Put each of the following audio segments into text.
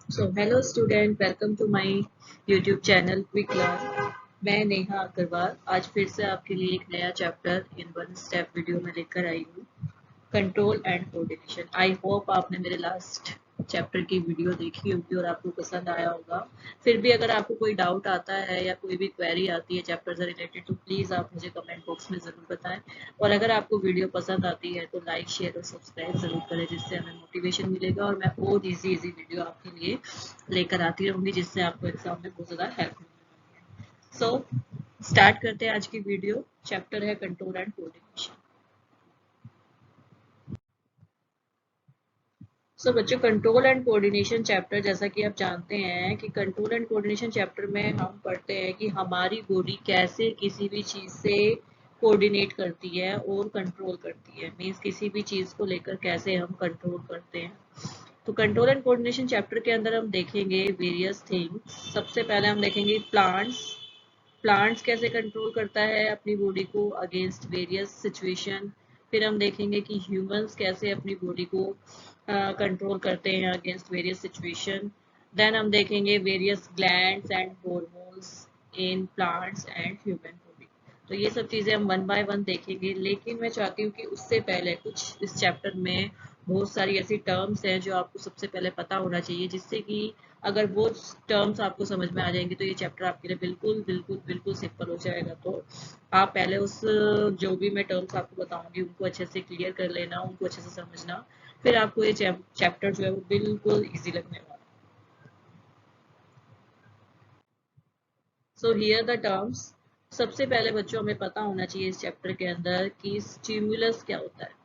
So hello student, welcome to my YouTube channel quick learn. मैं नेहा अग्रवाल आज फिर से आपके लिए एक नया chapter in one step video में लेकर आई हूँ। Control and coordination. I hope आपने मेरे लास्ट चैप्टर की वीडियो देखी होगी और आपको पसंद आया होगा। फिर भी अगर आपको कोई डाउट आता है या कोई भी क्वेरी आती है चैप्टर से रिलेटेड तो प्लीज़ आप मुझे कमेंट बॉक्स में ज़रूर बताएं। और अगर आपको वीडियो पसंद आती है तो लाइक शेयर और सब्सक्राइब ज़रूर करें, जिससे हमें मोटिवेशन मिलेगा और मैं और इजी वीडियो आपके लिए लेकर आती रहूँगी, जिससे आपको एग्जाम में बहुत ज़्यादा हेल्प मिलेगी। सो स्टार्ट करते हैं आज की वीडियो। चैप्टर है कंट्रोल एंड कोऑर्डिनेशन। सो बच्चों, कंट्रोल एंड कोऑर्डिनेशन चैप्टर, जैसा कि आप जानते हैं कि कंट्रोल एंड कोऑर्डिनेशन चैप्टर में हम पढ़ते हैं कि हमारी बॉडी कैसे किसी भी चीज़ से कोऑर्डिनेट करती है और कंट्रोल करती है। मींस किसी भी चीज़ को लेकर कैसे हम कंट्रोल करते हैं। तो कंट्रोल एंड कोऑर्डिनेशन चैप्टर के अंदर हम देखेंगे वेरियस थिंग्स। सबसे पहले हम देखेंगे प्लांट्स। प्लांट्स कैसे कंट्रोल करता है अपनी बॉडी को अगेंस्ट वेरियस सिचुएशन। फिर हम देखेंगे कि ह्यूमंस कैसे अपनी बॉडी को कंट्रोल करते हैं अगेंस्ट वेरियस सिचुएशन। देन हम देखेंगे various glands and hormones in plants and human body. तो ये सब चीज़ें हम वन बाय वन देखेंगे, लेकिन मैं चाहती हूँ कि उससे पहले कुछ इस चैप्टर में बहुत सारी ऐसी टर्म्स हैं जो आपको सबसे पहले पता होना चाहिए, जिससे कि अगर वो टर्म्स आपको समझ में आ जाएंगे तो ये चैप्टर आपके लिए बिल्कुल बिल्कुल बिल्कुल सिंपल हो जाएगा। तो आप पहले उस जो भी मैं टर्म्स आपको बताऊंगी उनको अच्छे से क्लियर कर लेना, उनको अच्छे से समझना, फिर आपको ये चैप्टर जो है वो बिल्कुल इजी लगने वाला। So here the terms. सबसे पहले बच्चों हमें पता होना चाहिए इस चैप्टर के अंदर कि स्टिमुलस क्या होता है।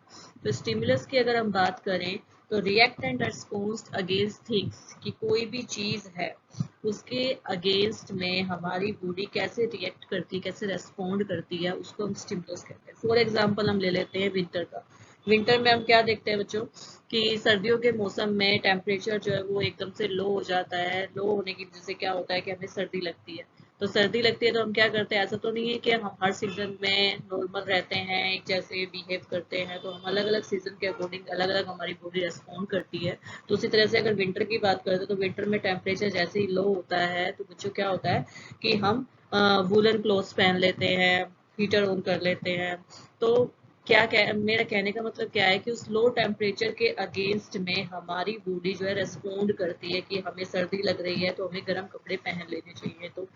तो स्टिमुलस की अगर हम बात करें तो react and response against things, कि कोई भी चीज है उसके अगेंस्ट में हमारी बॉडी कैसे रिएक्ट करती है, कैसे रेस्पॉन्ड करती है, उसको हम स्टिमुलस कहते हैं। फॉर एग्जाम्पल हम ले लेते हैं विंटर का। विंटर में हम क्या देखते हैं बच्चों कि सर्दियों के मौसम में टेम्परेचर जो है वो एकदम से लो हो जाता है। लो होने की वजह से क्या होता है कि हमें सर्दी लगती है। तो सर्दी लगती है तो हम क्या करते हैं, ऐसा तो नहीं है कि हम हर सीजन में नॉर्मल रहते हैं, एक जैसे बिहेव करते हैं। तो हम अलग अलग सीजन के अकॉर्डिंग अलग अलग हमारी बॉडी रेस्पॉन्ड करती है। तो उसी तरह से अगर विंटर की बात करें तो विंटर में टेम्परेचर जैसे ही लो होता है तो बच्चों क्या होता है कि हम वूलन क्लोथ्स पहन लेते हैं, हीटर ऑन कर लेते हैं। तो मेरा कहने का मतलब क्या है कि उस लो टेम्परेचर के अगेंस्ट में हमारी बॉडी जो है रेस्पॉन्ड करती है कि हमें सर्दी लग रही है तो हमें गर्म कपड़े पहन लेने चाहिए। तो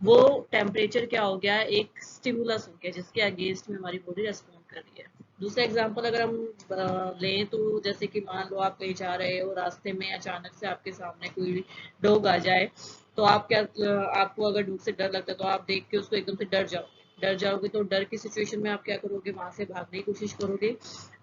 वो टेम्परेचर क्या हो गया, एक स्टिमुलस हो गया जिसके अगेंस्ट में हमारी बॉडी रेस्पॉन्ड कर रही है। दूसरा एग्जांपल अगर हम लें तो जैसे कि मान लो आप कहीं जा रहे हो, रास्ते में अचानक से आपके सामने कोई डॉग आ जाए, तो आप क्या आपको अगर डॉग से डर लगता है तो आप देख के उसको एकदम से डर जाओगे। तो डर की सिचुएशन में आप क्या करोगे, वहां से भागने की कोशिश करोगे।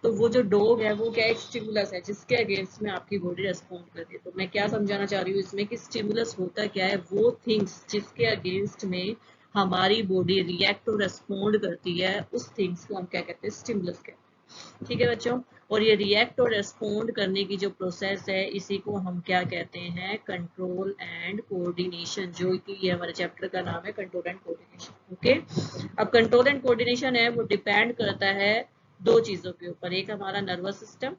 तो वो जो डॉग है वो क्या एक स्टिमुलस है जिसके अगेंस्ट में आपकी बॉडी रेस्पॉन्ड कर रही है। तो मैं क्या समझाना चाह रही हूँ इसमें कि स्टिमुलस होता क्या है, वो थिंग्स जिसके अगेंस्ट में हमारी बॉडी रिएक्ट और रेस्पॉन्ड करती है, उस थिंग्स को हम क्या कहते हैं, स्टिमुलस कहते हैं। ठीक है बच्चों। और ये रिएक्ट और रेस्पॉन्ड करने की जो प्रोसेस है इसी को हम क्या कहते हैं, कंट्रोल एंड कोऑर्डिनेशन, जो कि ये हमारे चैप्टर का नाम है, कंट्रोल एंड कोऑर्डिनेशन। ओके। अब कंट्रोल एंड कोऑर्डिनेशन है वो डिपेंड करता है दो चीजों के ऊपर, एक हमारा नर्वस सिस्टम,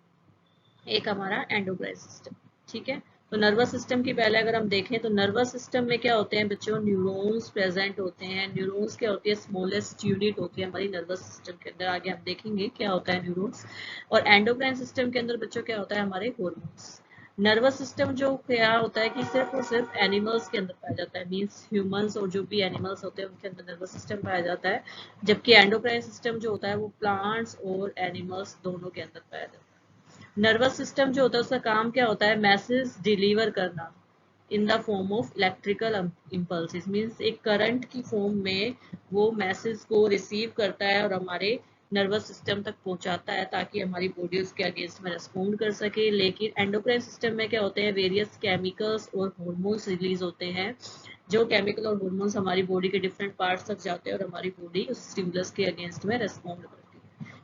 एक हमारा एंडोक्राइन सिस्टम। ठीक है। तो नर्वस सिस्टम की पहले अगर हम देखें तो नर्वस सिस्टम में क्या होते हैं बच्चों, न्यूरॉन्स प्रेजेंट होते हैं। न्यूरॉन्स क्या होती है, स्मॉलेस्ट यूनिट होती है हमारी नर्वस सिस्टम के अंदर। आगे हम देखेंगे क्या होता है न्यूरॉन्स। और एंडोक्राइन सिस्टम के अंदर बच्चों क्या होता है, हमारे हॉर्मोन्स। नर्वस सिस्टम जो क्या होता है कि सिर्फ और सिर्फ एनिमल्स के अंदर पाया जाता है, मींस ह्यूमंस और जो भी एनिमल्स होते हैं उनके अंदर नर्वस सिस्टम पाया जाता है। जबकि एंडोक्राइन सिस्टम जो होता है वो प्लांट्स और एनिमल्स दोनों के अंदर पाया जाता है। नर्वस सिस्टम जो होता है उसका काम क्या होता है, मैसेज डिलीवर करना in the form of electrical impulses, means एक करंट की फॉर्म में वो मैसेज को रिसीव करता है और हमारे नर्वस सिस्टम तक पहुंचाता है ताकि हमारी बॉडी उसके अगेंस्ट में रेस्पॉन्ड कर सके। लेकिन एंडोक्राइन सिस्टम में क्या होते हैं, वेरियस केमिकल्स और हॉर्मोन्स रिलीज होते हैं। जो केमिकल और हॉर्मोन्स हमारी बॉडी के डिफरेंट पार्ट्स तक जाते हैं और हमारी बॉडी उस स्टिमुलस के अगेंस्ट में रेस्पॉन्ड करती है।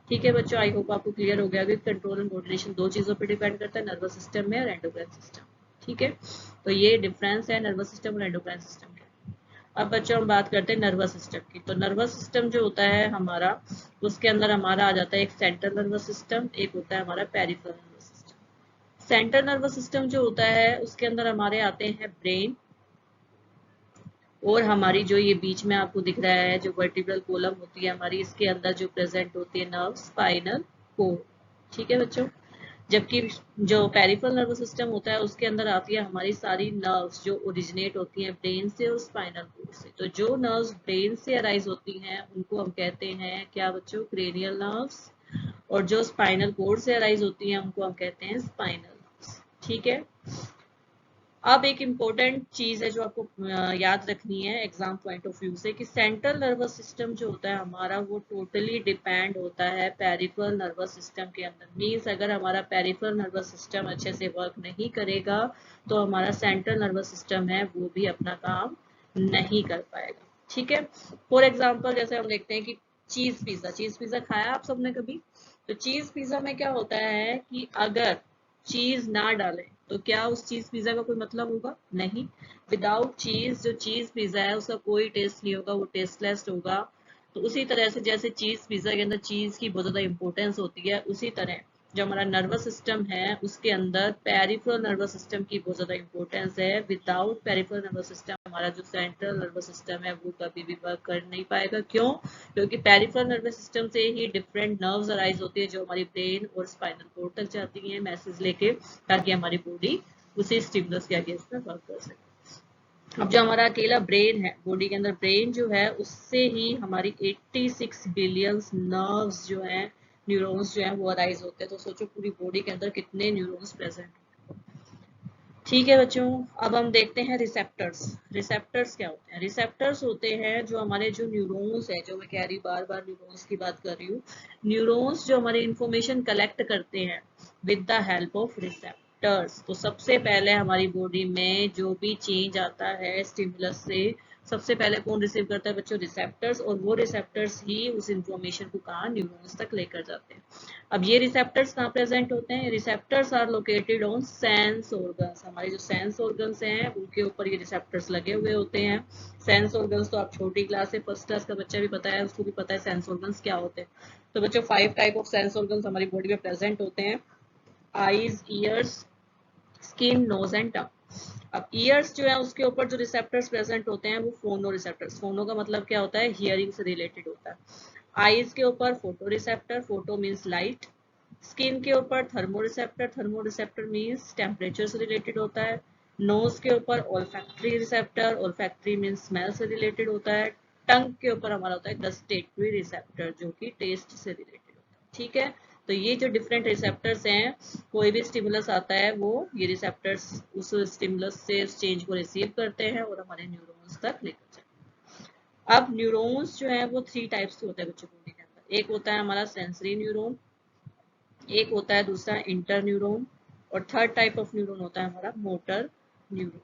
ठीक है बच्चों, आई होप आपको क्लियर हो गया कि कंट्रोल एंड कोऑर्डिनेशन दो चीजों पर डिपेंड करता है, नर्वस सिस्टम में और एंडोक्राइन सिस्टम। ठीक है। तो ये डिफरेंस है नर्वस सिस्टम और एंडोक्राइन सिस्टम के। अब बच्चों हम बात करते हैं नर्वस सिस्टम की। तो नर्वस सिस्टम जो होता है हमारा, उसके अंदर हमारा आ जाता है एक सेंट्रल नर्वस सिस्टम, एक होता है हमारा peripheral nervous system. Central nervous system जो होता है उसके अंदर हमारे आते हैं ब्रेन, और हमारी जो ये बीच में आपको दिख रहा है जो वर्टिब्रल कॉलम होती है हमारी, इसके अंदर जो प्रेजेंट होती है नर्व, स्पाइनल कोड। ठीक है बच्चों। जबकि जो पेरिफेरल नर्वस सिस्टम होता है उसके अंदर आती है हमारी सारी नर्व्स जो ओरिजिनेट होती हैं ब्रेन से और स्पाइनल कोड से। तो जो नर्व्स ब्रेन से अराइज होती हैं उनको हम कहते हैं क्या बच्चों, क्रेनियल नर्व्स, और जो स्पाइनल कोड से अराइज होती हैं उनको हम कहते हैं स्पाइनल नर्व्स। ठीक है। अब एक इम्पोर्टेंट चीज है जो आपको याद रखनी है एग्जाम पॉइंट ऑफ व्यू से, कि सेंट्रल नर्वस सिस्टम जो होता है हमारा वो टोटली डिपेंड होता है पेरिफेरल नर्वस सिस्टम के अंदर। मींस अगर हमारा पेरिफेरल नर्वस सिस्टम अच्छे से वर्क नहीं करेगा तो हमारा सेंट्रल नर्वस सिस्टम है वो भी अपना काम नहीं कर पाएगा। ठीक है। फॉर एग्जाम्पल जैसे हम देखते हैं कि चीज पिज्जा, चीज पिज्जा खाया आप सबने कभी? तो चीज पिज्जा में क्या होता है कि अगर चीज ना डालें तो क्या उस चीज पिज्जा का कोई मतलब होगा? नहीं। विदाउट चीज जो चीज पिज्जा है उसका कोई टेस्ट नहीं होगा, वो टेस्टलेस होगा। तो उसी तरह से जैसे चीज पिज्जा के अंदर चीज की बहुत ज्यादा इंपॉर्टेंस होती है, उसी तरह जो हमारा नर्वस सिस्टम है उसके अंदर पेरिफेरल नर्वस सिस्टम की बहुत ज्यादा इंपॉर्टेंस है। विदाउट पेरिफेरल नर्वस सिस्टम हमारा जो सेंट्रल नर्वस सिस्टम है वो कभी भी वर्क कर नहीं पाएगा। क्यों? क्योंकि पेरिफेरल नर्वस सिस्टम से ही डिफरेंट नर्व्स अराइज होती है जो हमारी ब्रेन और स्पाइनल कोड तक जाती हैं मैसेज लेके, ताकि हमारी बॉडी उसी स्टिमुलस के अगेंस्ट में वर्क कर सके। अब जो हमारा अकेला ब्रेन है, बॉडी के अंदर ब्रेन जो है उससे ही हमारी 86 बिलियन नर्व्स जो हैं, न्यूरॉन्स जो हैं वो अराइज होते हैं। तो सोचो पूरी बॉडी के अंदर कितने न्यूरॉन्स प्रेजेंट। ठीक है बच्चों। अब हम देखते हैं रिसेप्टर्स। रिसेप्टर्स क्या होते हैं? रिसेप्टर्स होते हैं जो हमारे जो न्यूरॉन्स है, जो मैं कह रही बार बार न्यूरॉन्स की बात कर रही हूँ, न्यूरॉन्स जो हमारी इंफॉर्मेशन कलेक्ट करते हैं with the help of receptors. तो सबसे पहले हमारी बॉडी में जो भी चेंज आता है स्टिमुलस से, सबसे पहले कौन रिसीव करता है बच्चों? रिसेप्टर्स। और वो रिसेप्टर्स ही उस इंफॉर्मेशन को कहाँ, न्यूरॉन्स तक लेकर जाते हैं। अब ये रिसेप्टर्स कहाँ प्रेजेंट होते हैं? Receptors are located on sense organs. हमारे जो सेंस ऑर्गन्स हैं उनके ऊपर ये रिसेप्टर्स लगे हुए होते हैं। सेंस ऑर्गन्स तो आप छोटी क्लास से फर्स्ट क्लास का बच्चा भी पता है, उसको भी पता है सेंस ऑर्गन्स क्या होते हैं। तो बच्चों 5 टाइप ऑफ सेंस ऑर्गन्स हमारी बॉडी में प्रेजेंट होते हैं: eyes, ears, skin, nose and tongue. अब ईयर्स जो है उसके ऊपर जो रिसेप्टर्स प्रेजेंट होते हैं वो फोनो रिसेप्टर्स। फोनो का मतलब क्या होता है? हियरिंग से रिलेटेड होता है। आईज के ऊपर photo receptor, photo means light. Skin के ऊपर thermo receptor, thermo receptor means temperature से रिलेटेड होता है। नोज के ऊपर olfactory receptor, olfactory means smell से रिलेटेड होता है। टंग के ऊपर हमारा होता है गस्टेटरी रिसेप्टर जो कि टेस्ट से रिलेटेड होता है। ठीक है। तो ये जो डिफरेंट रिसेप्टर्स हैं, कोई भी स्टिमुलस आता है वो ये रिसेप्टर्स उस स्टिमुलस से उस चेंज को रिसीव करते हैं और हमारे न्यूरॉन्स तक लेकर जाते हैं। अब न्यूरॉन्स जो है वो 3 टाइप्स के होते हैं बच्चों बॉडी के अंदर। एक होता है हमारा सेंसरी न्यूरॉन, एक होता है दूसरा इंटर न्यूरॉन, और थर्ड टाइप ऑफ न्यूरॉन होता है हमारा मोटर न्यूरॉन।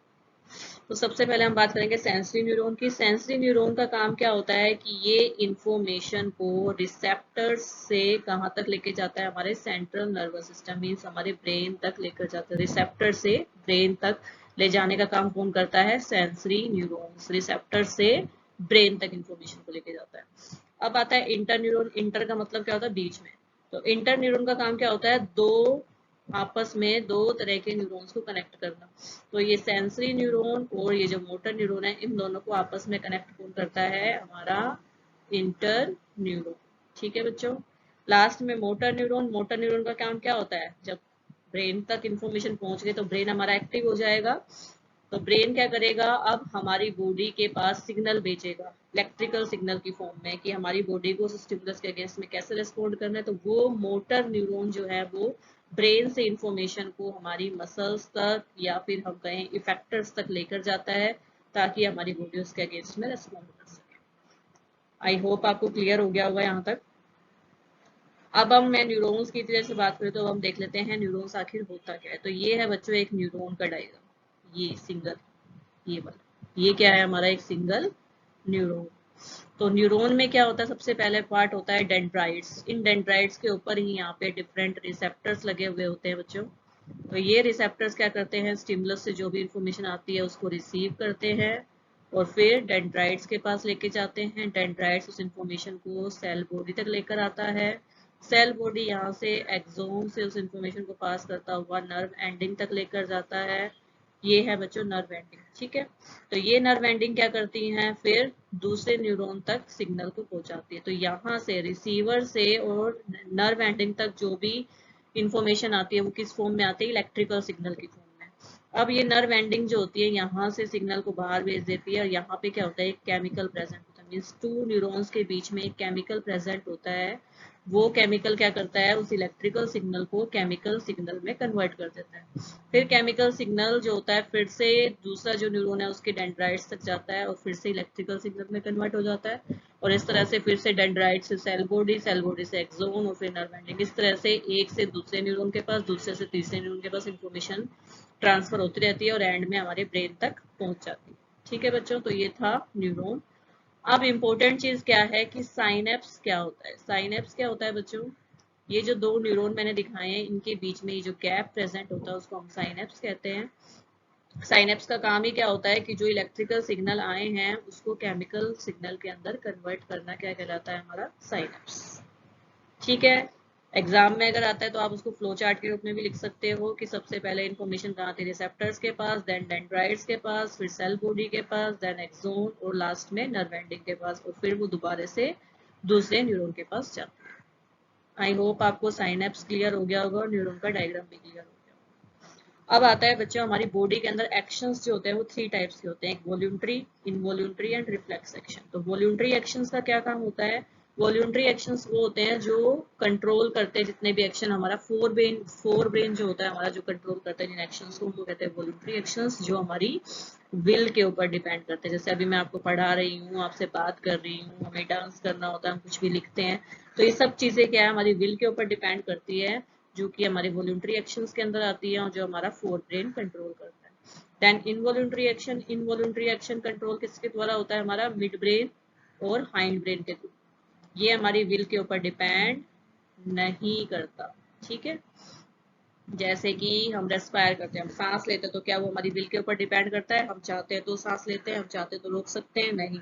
तो सबसे पहले हम बात करेंगे सेंसरी न्यूरॉन की। सेंसरी न्यूरॉन का काम क्या होता है कि ये इंफॉर्मेशन को रिसेप्टर्स से कहाँ तक लेके जाता है? हमारे सेंट्रल नर्वस सिस्टम मीन्स हमारे ब्रेन तक लेकर जाता है। रिसेप्टर से ब्रेन तक ले जाने का काम कौन करता है? Sensory neurons. रिसेप्टर से ब्रेन तक इंफॉर्मेशन को लेके जाता है। अब आता है इंटर न्यूरॉन। इंटर का मतलब क्या होता है? बीच में। तो इंटर न्यूरॉन का काम क्या होता है? आपस में दो तरह के न्यूरॉन्स को कनेक्ट करना। तो ये सेंसरी न्यूरॉन और ये जो मोटर न्यूरॉन है इन दोनों को आपस में कनेक्ट कौन करता है? हमारा इंटर न्यूरॉन। ठीक है बच्चों। लास्ट में मोटर न्यूरॉन। मोटर न्यूरॉन का काम क्या होता है? जब ब्रेन तक इंफॉर्मेशन पहुंच गई तो ब्रेन हमारा एक्टिव हो जाएगा। तो ब्रेन क्या करेगा? अब हमारी बॉडी के पास सिग्नल भेजेगा इलेक्ट्रिकल सिग्नल की फॉर्म में कि हमारी बॉडी को स्टिमुलस के अगेंस्ट में कैसे रिस्पॉन्ड करना है। तो वो मोटर न्यूरॉन जो है वो ब्रेन से इंफॉर्मेशन को हमारी मसल्स तक या फिर हम कहें इफेक्टर्स तक लेकर जाता है ताकि हमारी बॉडी उसके अगेंस्ट में रिस्पॉन्ड कर सके। आई होप आपको क्लियर हो गया होगा यहाँ तक। अब हम मैं न्यूरॉन्स की तरह से बात करें तो हम देख लेते हैं न्यूरॉन्स आखिर होता क्या है। तो ये है बच्चों एक न्यूरॉन का डायग्राम, ये सिंगल, ये वाला, ये क्या है? हमारा एक सिंगल न्यूरॉन। तो न्यूरॉन में क्या होता है? सबसे पहले पार्ट होता है डेंड्राइट्स। इन डेंड्राइट्स के ऊपर ही यहाँ पे डिफरेंट रिसेप्टर्स लगे हुए होते हैं बच्चों। तो ये रिसेप्टर्स क्या करते हैं? स्टिमुलस से जो भी इंफॉर्मेशन आती है उसको रिसीव करते हैं और फिर डेंड्राइट्स के पास लेके जाते हैं। डेंड्राइट्स उस इंफॉर्मेशन को सेल बॉडी तक लेकर आता है। सेल बॉडी यहाँ से एक्सोन से उस इंफॉर्मेशन को पास करता हुआ नर्व एंडिंग तक लेकर जाता है। ये है बच्चों नर्व एंडिंग, ठीक है। तो ये नर्व एंडिंग क्या करती हैं, फिर दूसरे न्यूरॉन तक सिग्नल को पहुंचाती है। तो यहाँ से रिसीवर से और नर्व एंडिंग तक जो भी इंफॉर्मेशन आती है वो किस फॉर्म में आती है, इलेक्ट्रिकल सिग्नल की फॉर्म में। अब ये नर्व एंडिंग जो होती है यहाँ से सिग्नल को बाहर भेज देती है, और यहाँ पे क्या होता है, एक केमिकल प्रेजेंट होता है, मीन्स टू न्यूरॉन्स के बीच में एक केमिकल प्रेजेंट होता है। वो केमिकल क्या करता है, उस इलेक्ट्रिकल सिग्नल को केमिकल सिग्नल में कन्वर्ट कर देता है। फिर केमिकल सिग्नल जो होता है फिर से दूसरा जो न्यूरॉन है उसके डेंड्राइट्स तक जाता है और फिर से इलेक्ट्रिकल सिग्नल में कन्वर्ट हो जाता है। और इस तरह से फिर से डेंड्राइट से सेल बॉडी से एक्सोन और फिर नर्व एंडिंग, इस तरह से एक से दूसरे न्यूरॉन के पास, दूसरे से तीसरे न्यूरॉन के पास इंफॉर्मेशन ट्रांसफर होती रहती है और एंड में हमारे ब्रेन तक पहुंच जाती है। ठीक है बच्चों, तो ये था न्यूरॉन। अब इम्पोर्टेंट चीज क्या है कि साइनेप्स क्या होता है। साइनेप्स क्या होता है बच्चों, ये जो दो न्यूरॉन मैंने दिखाए हैं इनके बीच में ये जो गैप प्रेजेंट होता है उसको हम साइनेप्स कहते हैं। साइनेप्स का काम ही क्या होता है कि जो इलेक्ट्रिकल सिग्नल आए हैं उसको केमिकल सिग्नल के अंदर कन्वर्ट करना क्या कहलाता है, हमारा साइनेप्स। ठीक है, एग्जाम में अगर आता है तो आप उसको फ्लो चार्ट के रूप में भी लिख सकते हो कि सबसे पहले इंफॉर्मेशन कहाँ थी, रिसेप्टर्स के पास, देन डेंड्राइट्स के पास, फिर सेल बॉडी के पास, देन एक्सोन और लास्ट में नर्व एंडिंग के पास, और फिर वो दोबारा से दूसरे न्यूरॉन के पास जाता है। आई होप आपको साइनेप्स क्लियर हो गया होगा और न्यूरॉन का डायग्राम भी क्लियर हो गया। अब आता है बच्चों हमारी बॉडी के अंदर एक्शंस जो होते हैं वो 3 टाइप्स के होते हैं, एक voluntary, involuntary and reflex action. तो वॉल्यूंटरी एक्शंस का क्या काम होता है, वॉल्यूंटरी एक्शंस वो होते हैं जो कंट्रोल करते हैं जितने भी एक्शन, हमारा फोर ब्रेन जो होता है हमारा, जो कंट्रोल करते हैं जिन एक्शंस को, उनको कहते हैं वॉल्यूंटरी एक्शंस, जो हमारी विल के ऊपर डिपेंड करते हैं। जैसे अभी मैं आपको पढ़ा रही हूँ, आपसे बात कर रही हूँ, हमें डांस करना होता है, हम कुछ भी लिखते हैं, तो ये सब चीजें क्या है, हमारी विल के ऊपर डिपेंड करती है, जो कि हमारे वॉल्यूंटरी एक्शंस के अंदर आती है और जो हमारा फोर ब्रेन कंट्रोल करता है। देन इनवॉल्यूंटरी एक्शन कंट्रोल किसके द्वारा होता है, हमारा मिड ब्रेन और हाइंड ब्रेन के द्वारा। ये हमारी विल के ऊपर डिपेंड नहीं करता। ठीक है, जैसे कि हम रेस्पायर करते हैं, हम सांस लेते हैं, तो क्या वो हमारी विल के ऊपर डिपेंड करता है, हम चाहते हैं तो सांस लेते हैं, हम चाहते हैं तो रोक सकते हैं, नहीं।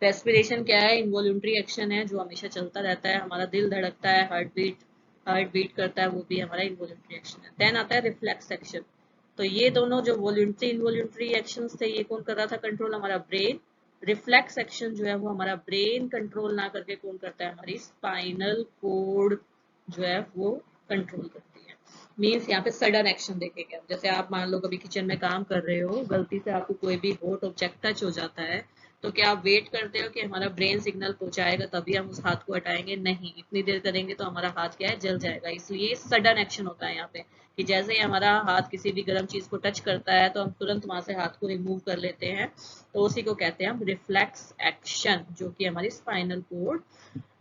रेस्पिरेशन क्या है, इनवॉल्यूंटरी एक्शन है जो हमेशा चलता रहता है, हमारा दिल धड़कता है, हार्ट बीट करता है, वो भी हमारा इनवॉल्यूंटरी एक्शन है। देन आता है रिफ्लेक्स एक्शन। तो ये दोनों जो वॉल्यूंटरी इनवॉल्यूंटरी एक्शंस थे ये कौन कर रहा था कंट्रोल, हमारा ब्रेन। रिफ्लेक्स एक्शन जो है वो हमारा ब्रेन कंट्रोल ना करके कौन करता है, हमारी स्पाइनल कोड जो है वो कंट्रोल करती है। मीन्स यहाँ पे सडन एक्शन देखेंगे हम, जैसे आप मान लो कभी किचन में काम कर रहे हो, गलती से आपको कोई भी हॉट ऑब्जेक्ट टच हो जाता है, तो क्या आप वेट करते हो कि हमारा ब्रेन सिग्नल पहुंचाएगा तभी हम उस हाथ को हटाएंगे, नहीं, इतनी देर करेंगे तो हमारा हाथ क्या है, जल जाएगा। इसलिए सडन एक्शन होता है यहाँ पे, कि जैसे ही हमारा हाथ किसी भी गर्म चीज को टच करता है तो हम तुरंत वहां से हाथ को रिमूव कर लेते हैं, तो उसी को कहते हैं हम रिफ्लेक्स एक्शन, जो कि हमारी स्पाइनल कोड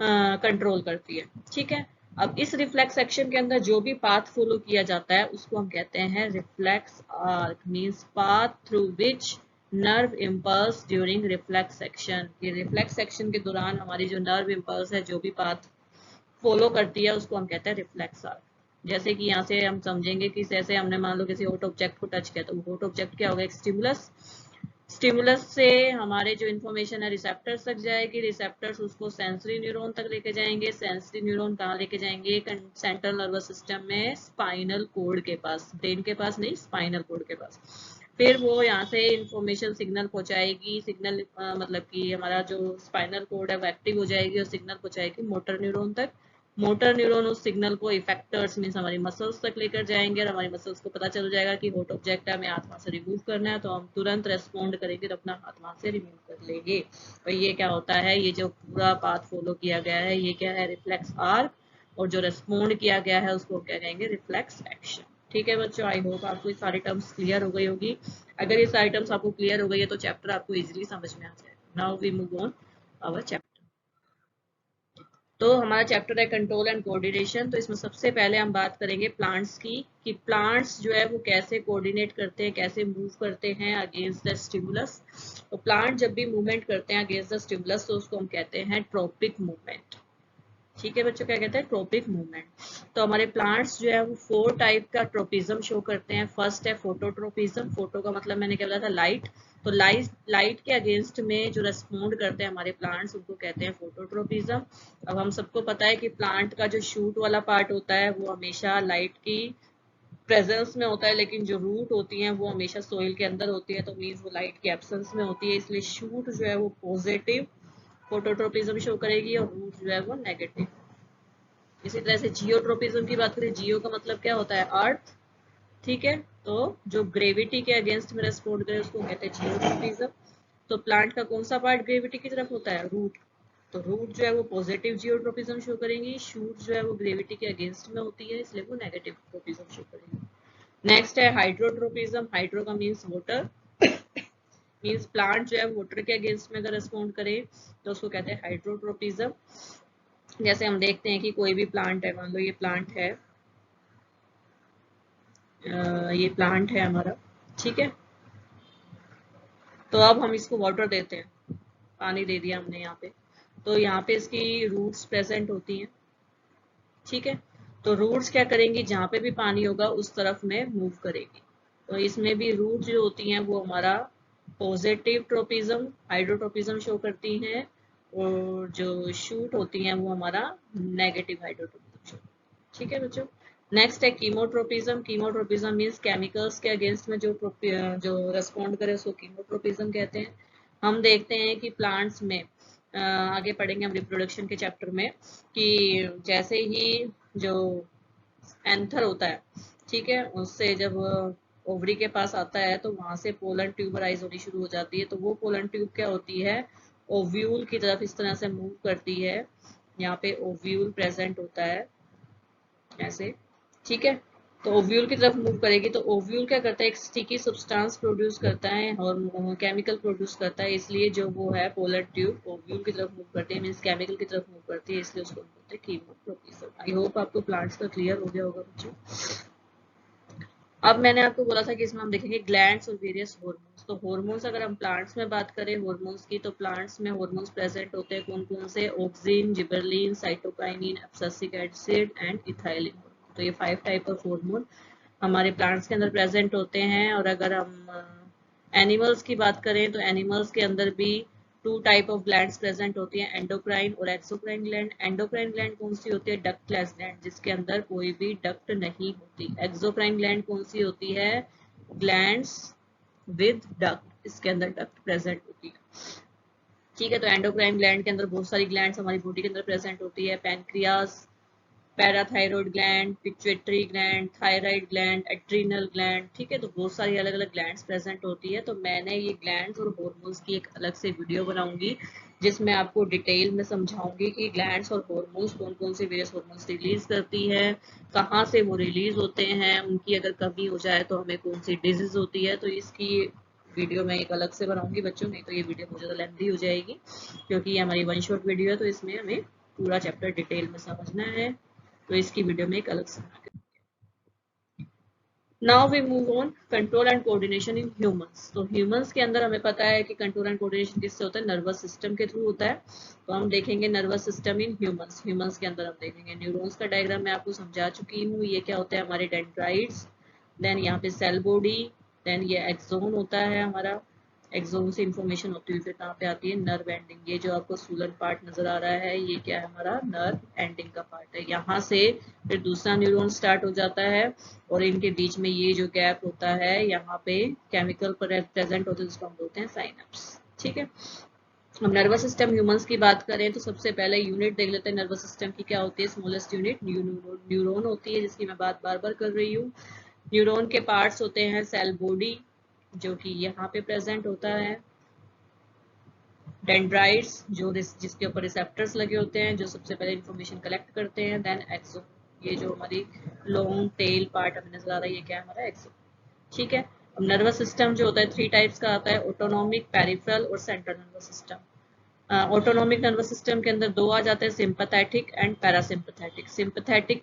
कंट्रोल करती है। ठीक है, अब इस रिफ्लेक्स एक्शन के अंदर जो भी पाथ फॉलो किया जाता है उसको हम कहते हैं reflex arc, means path through which nerve impulse during reflex action. ये रिफ्लेक्स एक्शन के दौरान हमारी जो नर्व इम्पल्स है जो भी पाथ फॉलो करती है उसको हम कहते हैं रिफ्लेक्स आर्क। जैसे कि यहाँ से हम समझेंगे कि जैसे हमने मान लो किसी हॉट ऑब्जेक्ट को टच किया, तो हॉट ऑब्जेक्ट क्या होगा, एक स्टिमुलस, स्टिमुलस से हमारे जो इन्फॉर्मेशन है रिसेप्टर्स तक जाएगी, रिसेप्टर्स उसको सेंसरी न्यूरॉन तक लेके जाएंगे, सेंसरी न्यूरॉन कहाँ लेके जाएंगे, सेंट्रल नर्वस सिस्टम में स्पाइनल कोड के पास, ब्रेन के पास नहीं, स्पाइनल कोड के पास। फिर वो यहाँ से इंफॉर्मेशन सिग्नल पहुंचाएगी, सिग्नल मतलब कि हमारा जो स्पाइनल कोड है वो एक्टिव हो जाएगी और सिग्नल पहुंचाएगी मोटर न्यूरॉन तक। मोटर न्यूरॉन उस सिग्नल को इफेक्टर्स मीन्स हमारी मसल्स तक लेकर जाएंगे और हमारी मसल्स को पता चल जाएगा कि हॉट ऑब्जेक्ट है, हमें हाथ वहां से रिमूव करना है, तो हम तुरंत रेस्पॉन्ड करेंगे और अपना हाथ वहां से रिमूव कर लेंगे। और ये क्या होता है, ये जो पूरा पाथ फॉलो किया गया है ये क्या है, रिफ्लेक्स आर्क, और जो रेस्पॉन्ड किया गया है उसको क्या कहेंगे, रिफ्लेक्स एक्शन। ठीक है बच्चों, आई होप आपको ये सारी टर्म्स क्लियर हो गई होगी। अगर ये सारी टर्म्स आपको क्लियर हो गई है तो चैप्टर आपको इजीली समझ में आ जाएगा। Now we move on our chapter. तो हमारा चैप्टर है कंट्रोल एंड कोऑर्डिनेशन। तो इसमें सबसे पहले हम बात करेंगे प्लांट्स की, कि प्लांट्स जो है वो कैसे कोऑर्डिनेट करते हैं, कैसे मूव करते हैं अगेंस्ट द स्टिमुलस। तो प्लांट जब भी मूवमेंट करते हैं अगेंस्ट द स्टिमुलस तो उसको हम कहते हैं ट्रॉपिक मूवमेंट। ठीक है बच्चों, क्या कहते हैं, ट्रोपिक मूवमेंट। तो हमारे प्लांट्स जो है वो 4 टाइप का ट्रोपिज्म शो करते हैं। फर्स्ट है फोटोट्रोपिज्म। फोटो का मतलब मैंने क्या बोला था, लाइट। तो लाइट के अगेंस्ट में जो रेस्पॉन्ड करते हैं हमारे प्लांट्स, उनको कहते हैं फोटोट्रोपिज्म। अब हम सबको पता है कि प्लांट का जो शूट वाला पार्ट होता है वो हमेशा लाइट की प्रेजेंस में होता है, लेकिन जो रूट होती हैं वो हमेशा सोइल के अंदर होती है, तो मीन्स वो लाइट के एब्सेंस में होती है, इसलिए शूट जो है वो पॉजिटिव फोटोट्रोपिज्म शो करेगी और रूट जो है वो नेगेटिव। इसी तरह से जियोट्रोपिज्म की बात करें, जियो का मतलब क्या होता है, अर्थ। ठीक है, तो जो ग्रेविटी के अगेंस्ट में रेस्पॉन्ड करे उसको कहते हैं जियोट्रोपिज्म। तो प्लांट का कौन सा पार्ट ग्रेविटी की तरफ होता है, रूट। तो रूट जो है वो पॉजिटिव जियोट्रोपिज्म शो करेंगी, शूट जो है वो ग्रेविटी के अगेंस्ट में होती है, इसलिए वो नेगेटिव ट्रोपिज्म शो करेंगी। नेक्स्ट है हाइड्रोट्रोपिज्म। हाइड्रो का मीन्स वाटर, मीन्स प्लांट जो है वाटर के अगेंस्ट में अगर रेस्पॉन्ड करे तो उसको कहते हैं हाइड्रोट्रोपिज्म। जैसे हम देखते हैं कि कोई भी प्लांट है, मान लो ये प्लांट है, ये प्लांट है हमारा, ठीक है। तो अब हम इसको वाटर देते हैं, पानी दे दिया हमने यहाँ पे, तो यहाँ पे इसकी रूट्स प्रेजेंट होती हैं, ठीक है। तो रूट्स क्या करेंगी, जहाँ पे भी पानी होगा उस तरफ में मूव करेगी। तो इसमें भी रूट जो होती हैं वो हमारा पॉजिटिव ट्रोपिज्म हाइड्रोट्रोपिज्म शो करती हैं, और जो शूट होती हैं वो हमारा नेगेटिव हाइड्रोट्रोपिज्म शो। ठीक है बच्चों। नेक्स्ट है कीमोट्रोपिज्म। कीमोट्रोपिज्म मीन्स केमिकल्स के अगेंस्ट में जो रेस्पॉन्ड करे उसको कीमोट्रोपिज्म कहते हैं। हम देखते हैं कि प्लांट्स में आगे पढ़ेंगे हम रिप्रोडक्शन के चैप्टर में, कि जैसे ही जो एंथर होता है, ठीक है, उससे जब ओवरी के पास आता है तो वहां से पोलन ट्यूब राइज होनी शुरू हो जाती है। तो वो पोलन ट्यूब क्या होती है, ओव्यूल की तरफ इस तरह से मूव करती है। यहाँ पे ओव्यूल प्रेजेंट होता है ऐसे, ठीक है। तो ओव्यूल की तरफ मूव करेगी, तो ओव्यूल क्या करता है, एक स्टिकी सब्सटेंस प्रोड्यूस करता है और केमिकल प्रोड्यूस करता है, इसलिए जो वो है पोलर ट्यूब ओव्यूल की तरफ मूव करती है, मीन्स केमिकल की तरफ मूव करती है, इसलिए उसको बोलते हैं कीमोट्रोपिज्म। आई होप आपको प्लांट्स का क्लियर हो गया होगा बच्चों। अब मैंने आपको बोला था कि इसमें हम देखेंगे ग्लैंड्स और वेरियस हार्मोन्स। तो हार्मोन्स अगर हम प्लांट्स में बात करें हार्मोन्स की, तो प्लांट्स में हार्मोन्स प्रेजेंट होते हैं कौन कौन से, auxin, gibberellin, cytokinin, abscisic acid and ethylene. तो ये 5 टाइप ऑफ हार्मोन हमारे प्लांट्स के अंदर प्रेजेंट होते हैं। और अगर हम एनिमल्स की बात करें तो एनिमल्स के अंदर भी 2 टाइप ऑफ ग्लैंड्स प्रेजेंट होती हैं, एंडोक्राइन और एक्सोक्राइन ग्लैंड। एंडोक्राइन ग्लैंड कौन सी होती है, डक्टलेस ग्लैंड, जिसके अंदर कोई भी डक्ट नहीं होती। एक्सोक्राइन ग्लैंड कौन सी होती है, ग्लैंड्स विद डक्ट, इसके अंदर डक्ट प्रेजेंट होती है। ठीक है, तो एंडोक्राइन ग्लैंड के अंदर बहुत सारी ग्लैंड्स हमारी बॉडी के अंदर प्रेजेंट होती है, pancreas, parathyroid gland, pituitary gland, thyroid gland, adrenal gland. ठीक है, तो बहुत सारी अलग अलग ग्लैंड्स प्रेजेंट होती है। तो मैंने ये ग्लैंड्स और हार्मोन्स की एक अलग से वीडियो बनाऊंगी जिसमें आपको डिटेल में समझाऊंगी कि ग्लैंड्स और हार्मोन्स कौन कौन से वेरियस हार्मोन्स रिलीज करती है, कहाँ से वो रिलीज होते हैं, उनकी अगर कमी हो जाए तो हमें कौन सी डिजीज होती है। तो इसकी वीडियो मैं एक अलग से बनाऊंगी बच्चों, नहीं तो ये वीडियो बहुत ज़्यादा लेंथी हो जाएगी, क्योंकि ये हमारी 1 शॉट वीडियो है, तो इसमें हमें पूरा चैप्टर डिटेल में समझना है, तो इसकी वीडियो में एक अलग से। Now we move on control and coordination in humans. तो ह्यूमंस के अंदर हमें पता है कि कंट्रोल एंड कोऑर्डिनेशन किससे होता है, नर्वस सिस्टम के थ्रू होता है। तो हम देखेंगे nervous system in humans. Humans के अंदर हम देखेंगे न्यूरॉन्स का डायग्राम मैं आपको समझा चुकी हूँ। ये क्या होता है, हमारे डेंड्राइट्स, देन यहाँ पे सेल बॉडी, देन ये एक्सोन होता है हमारा, एक्सोन से इंफॉर्मेशन होती हुई फिर कहाँ पे आती है, नर्व एंडिंग। ये जो आपको सूलन पार्ट नजर आ रहा है ये क्या है, हमारा नर्व एंडिंग का पार्ट है। यहाँ से फिर दूसरा न्यूरॉन स्टार्ट हो जाता है और इनके बीच में ये जो गैप होता है यहाँ पे केमिकल प्रेजेंट होते हैं जिसको हम बोलते हैं साइनेप्स। ठीक है, हम नर्वस सिस्टम ह्यूमंस की बात करें तो सबसे पहले यूनिट देख लेते हैं नर्वस सिस्टम की क्या होती है। स्मॉलेस्ट यूनिट न्यूरॉन होती है, जिसकी मैं बात बार बार कर रही हूँ। न्यूरॉन के पार्ट्स होते हैं सेल बॉडी, जो कि यहाँ पे प्रेजेंट होता है, डेंड्राइट्स जो जिसके ऊपर रिसेप्टर्स लगे होते हैं जो सबसे पहले इंफॉर्मेशन कलेक्ट करते हैं, देन एक्सोन, ये जो हमारी लॉन्ग टेल पार्ट हमें नजर आ रहा है ये क्या है, हमारा एक्सोन। ठीक है, अब नर्वस सिस्टम जो होता है 3 टाइप्स का आता है, ऑटोनॉमिक, पेरिफेरल और central nervous system. Autonomic nervous system के अंदर 2 आ जाते हैं, sympathetic and parasympathetic. Sympathetic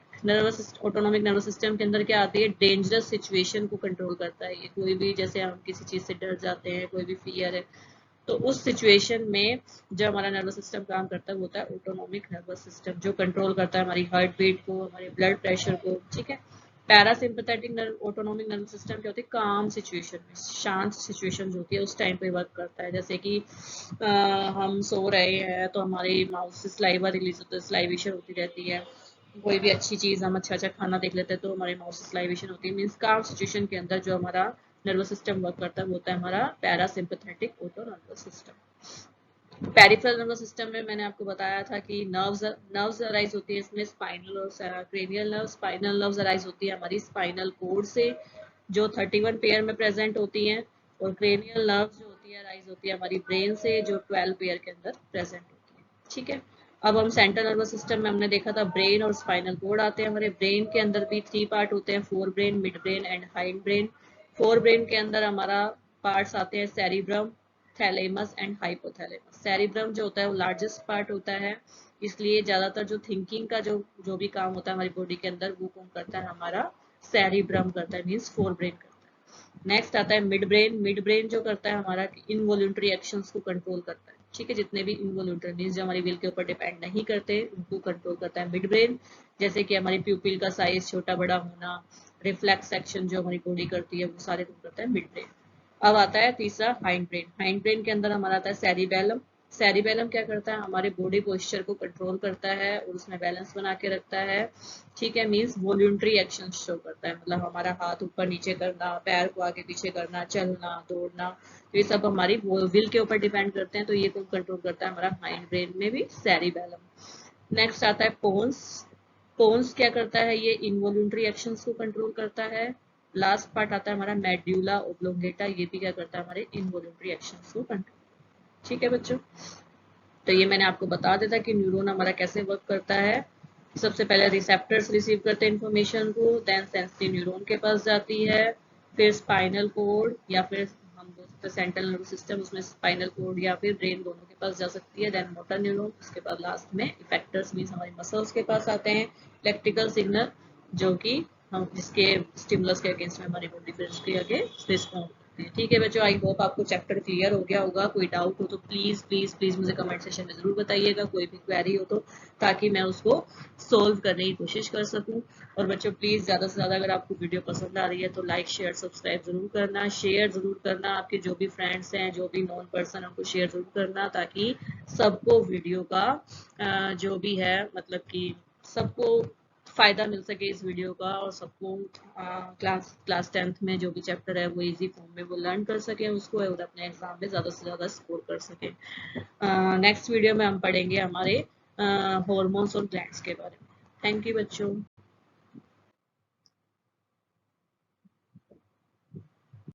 autonomic nervous system के अंदर क्या आती है, डेंजरस सिचुएशन को कंट्रोल करता है। ये कोई भी, जैसे हम किसी चीज से डर जाते हैं, कोई भी फियर है तो उस सिचुएशन में जो हमारा नर्वस सिस्टम काम करता है वो होता है ऑटोनॉमिक नर्वस सिस्टम, जो कंट्रोल करता है हमारी हार्ट बीट को, हमारे ब्लड प्रेशर को, ठीक है। Parasympathetic nerve autonomic nervous system क्या होती है, काम सिचुएशन में, शांत सिचुएशन जो होती है उस टाइम पे वर्क करता है। जैसे कि हम सो रहे हैं तो हमारी माउथ से स्लाइवा रिलीज होता है, स्लाइवेशन होती रहती है। कोई भी अच्छी चीज हम अच्छा अच्छा खाना देख लेते हैं तो हमारे माउथ से स्लाइवेशन होती है। मीन्स काम सिचुएशन के अंदर जो हमारा नर्वस सिस्टम वर्क करता है वो होता है हमारा parasympathetic autonomous system. Peripheral nervous system में मैंने आपको बताया था कि नर्व्स अराइज होती है इसमें, स्पाइनल और cranial nerve. Spinal nerves arise होती है हमारी स्पाइनल कोड से, जो 31 पेयर में प्रेजेंट होती हैं, और क्रेनियल नर्व्स जो होती है अराइज होती है हमारी ब्रेन से, जो 12 पेयर के अंदर प्रेजेंट होती है, ठीक है। अब हम सेंट्रल नर्वस सिस्टम में हमने देखा था ब्रेन और स्पाइनल कोड आते हैं। हमारे ब्रेन के अंदर भी 3 पार्ट होते हैं, fore brain, mid brain and hind brain. Fore brain के अंदर हमारा पार्ट्स आते हैं cerebrum, thalamus and hypothalamus. Cerebrum जो होता है वो लार्जेस्ट पार्ट होता है, इसलिए ज्यादातर जो थिंकिंग का जो भी काम होता है हमारी बॉडी के अंदर वो कौन करता है, हमारा सेरिब्रम करता है, मीन्स फोर ब्रेन करता है। नेक्स्ट आता है मिड ब्रेन। मिड ब्रेन जो करता है हमारा इनवॉल्यूंटरी एक्शंस को कंट्रोल करता है, ठीक है। जितने भी इनवॉल्यूंटरी मीन्स जो हमारी विल के ऊपर डिपेंड नहीं करते उनको कंट्रोल करता है मिड ब्रेन। जैसे कि हमारी प्यूपिल का साइज छोटा बड़ा होना, रिफ्लेक्स एक्शन जो हमारी बॉडी करती है वो सारे कौन करता है, मिड ब्रेन। अब आता है तीसरा हाइंड ब्रेन। हाइंड ब्रेन के अंदर हमारा आता है सेरिबेलम। सेरिबेलम क्या करता है, हमारे बॉडी पोस्चर को कंट्रोल करता है और उसमें बैलेंस बना के रखता है, ठीक है। मीन्स वॉल्यूंटरी एक्शन शो करता है, मतलब हमारा हाथ ऊपर नीचे करना, पैर को आगे पीछे करना, चलना, दौड़ना, तो ये सब हमारी विल के ऊपर डिपेंड करते हैं। तो ये कौन कंट्रोल करता है, हमारा हाइंड ब्रेन में भी सेरिबेलम। नेक्स्ट आता है पोन्स। पोन्स क्या करता है, ये इनवॉल्यूंटरी एक्शंस को कंट्रोल करता है। लास्ट पार्ट आता है हमारा मेड्यूला ओब्लोंगेटा, ये भी क्या करता है, हमारे इनवॉल्यूंटरी एक्शंस को कंट्रोल, ठीक है बच्चों। तो ये मैंने आपको बता दिया था कि न्यूरॉन हमारा कैसे वर्क करता है। सबसे पहले रिसेप्टर्स रिसीव करते हैं इन्फॉर्मेशन को, देन सेंसिटिव न्यूरॉन के पास जाती है, फिर स्पाइनल कोड या फिर हम बोल सकते हैं सेंट्रल नर्वस सिस्टम, उसमें स्पाइनल कोड या फिर ब्रेन दोनों के पास जा सकती है, देन मोटर न्यूरॉन, उसके बाद लास्ट में इफेक्टर्स मीन्स हमारे मसल्स के पास आते हैं, इलेक्ट्रिकल सिग्नल जो कि हम जिसके स्टिमुलस के अगेंस्ट में हमारी बॉडी फिर उसके आगे रिस्पॉन्ड करते हैं, ठीक है बच्चों। आई होप आपको चैप्टर क्लियर हो गया होगा। कोई डाउट हो तो प्लीज प्लीज प्लीज मुझे कमेंट सेक्शन में जरूर बताइएगा, कोई भी क्वेरी हो तो, ताकि मैं उसको सोल्व करने की कोशिश कर सकूं। और बच्चों प्लीज ज्यादा से ज्यादा अगर आपको वीडियो पसंद आ रही है तो लाइक शेयर सब्सक्राइब जरूर करना, शेयर जरूर करना, आपके जो भी फ्रेंड्स हैं, जो भी नॉन पर्सन, उनको शेयर जरूर करना, ताकि सबको वीडियो का जो भी है मतलब कि सबको फायदा मिल सके इस वीडियो का, और सबको क्लास 10th में जो भी चैप्टर है वो इजी फॉर्म में वो लर्न कर सके उसको, और अपने एग्जाम में ज्यादा से ज्यादा स्कोर कर सके। नेक्स्ट वीडियो में हम पढ़ेंगे हमारे हॉर्मोन्स और ग्लैंड्स के बारे में। थैंक यू बच्चों।